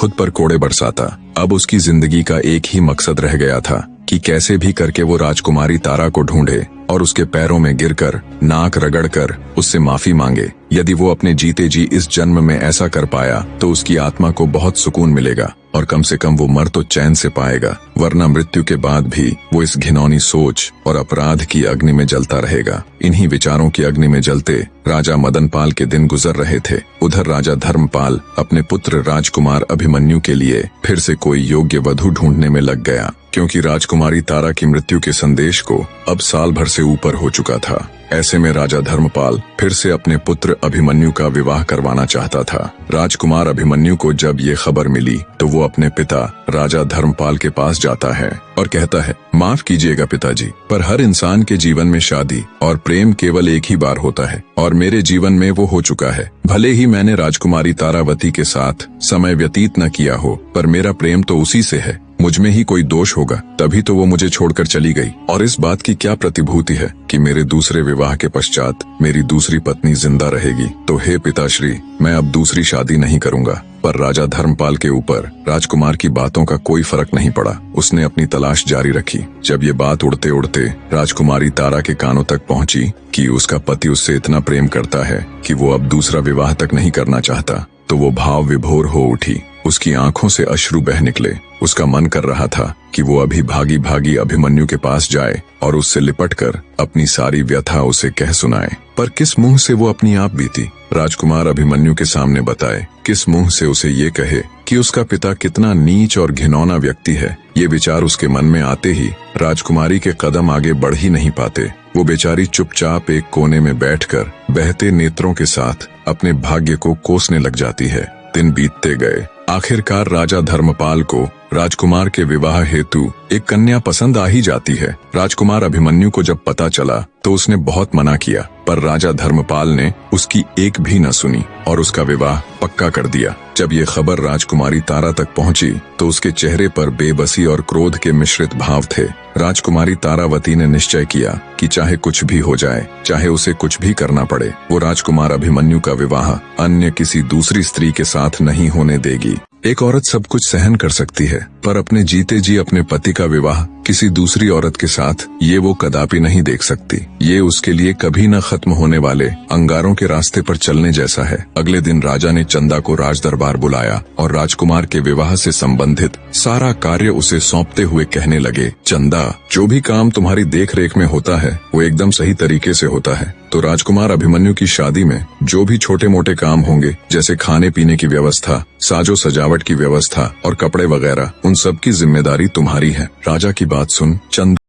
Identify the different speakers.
Speaker 1: खुद पर कोड़े बरसाता। अब उसकी जिंदगी का एक ही मकसद रह गया था कि कैसे भी करके वो राजकुमारी तारा को ढूंढे और उसके पैरों में गिरकर नाक रगड़कर उससे माफी मांगे। यदि वो अपने जीते जी इस जन्म में ऐसा कर पाया तो उसकी आत्मा को बहुत सुकून मिलेगा और कम से कम वो मर तो चैन से पाएगा, वरना मृत्यु के बाद भी वो इस घिनौनी सोच और अपराध की अग्नि में जलता रहेगा। इन्हीं विचारों की अग्नि में जलते राजा मदनपाल के दिन गुजर रहे थे। उधर राजा धर्मपाल अपने पुत्र राजकुमार अभिमन्यु के लिए फिर से कोई योग्य वधू ढूंढने में लग गया, क्योंकि राजकुमारी तारा की मृत्यु के संदेश को अब साल भर से ऊपर हो चुका था। ऐसे में राजा धर्मपाल फिर से अपने पुत्र अभिमन्यु का विवाह करवाना चाहता था। राजकुमार अभिमन्यु को जब ये खबर मिली तो वो अपने पिता राजा धर्मपाल के पास जाता है और कहता है, माफ कीजिएगा पिताजी, पर हर इंसान के जीवन में शादी और प्रेम केवल एक ही बार होता है और मेरे जीवन में वो हो चुका है। भले ही मैंने राजकुमारी तारावती के साथ समय व्यतीत न किया हो, पर मेरा प्रेम तो उसी से है। मुझ में ही कोई दोष होगा, तभी तो वो मुझे छोड़कर चली गई। और इस बात की क्या प्रतिभूति है कि मेरे दूसरे विवाह के पश्चात मेरी दूसरी पत्नी जिंदा रहेगी। तो हे पिताश्री, मैं अब दूसरी शादी नहीं करूंगा। पर राजा धर्मपाल के ऊपर राजकुमार की बातों का कोई फर्क नहीं पड़ा। उसने अपनी तलाश जारी रखी। जब ये बात उड़ते उड़ते राजकुमारी तारा के कानों तक पहुंची कि उसका पति उससे इतना प्रेम करता है कि वो अब दूसरा विवाह तक नहीं करना चाहता, तो वो भाव विभोर हो उठी। उसकी आंखों से अश्रु बह निकले। उसका मन कर रहा था कि वो अभी भागी भागी अभिमन्यु के पास जाए और उससे लिपटकर अपनी सारी व्यथा उसे कह सुनाए। पर किस मुंह से वो अपनी आप बीती राजकुमार अभिमन्यु के सामने बताए? किस मुंह से उसे ये कहे कि उसका पिता कितना नीच और घिनौना व्यक्ति है? ये विचार उसके मन में आते ही राजकुमारी के कदम आगे बढ़ ही नहीं पाते। वो बेचारी चुपचाप एक कोने में बैठकर बहते नेत्रों के साथ अपने भाग्य को कोसने लग जाती है। दिन बीतते गए। आखिरकार राजा धर्मपाल को राजकुमार के विवाह हेतु एक कन्या पसंद आ ही जाती है। राजकुमार अभिमन्यु को जब पता चला तो उसने बहुत मना किया, पर राजा धर्मपाल ने उसकी एक भी न सुनी और उसका विवाह पक्का कर दिया। जब ये खबर राजकुमारी तारा तक पहुंची तो उसके चेहरे पर बेबसी और क्रोध के मिश्रित भाव थे। राजकुमारी तारावती ने निश्चय किया कि चाहे कुछ भी हो जाए, चाहे उसे कुछ भी करना पड़े, वो राजकुमार अभिमन्यु का विवाह अन्य किसी दूसरी स्त्री के साथ नहीं होने देगी। एक औरत सब कुछ सहन कर सकती है, पर अपने जीते जी अपने पति का विवाह किसी दूसरी औरत के साथ ये वो कदापि नहीं देख सकती। ये उसके लिए कभी न खत्म होने वाले अंगारों के रास्ते पर चलने जैसा है। अगले दिन राजा ने चंदा को राज दरबार बुलाया और राजकुमार के विवाह से संबंधित सारा कार्य उसे सौंपते हुए कहने लगे, चंदा, जो भी काम तुम्हारी देख रेख में होता है वो एकदम सही तरीके से होता है। तो राजकुमार अभिमन्यु की शादी में जो भी छोटे मोटे काम होंगे, जैसे खाने पीने की व्यवस्था, साजो सजावट की व्यवस्था और कपड़े वगैरह, उन सब की जिम्मेदारी तुम्हारी है। राजा की बात सुन चंदा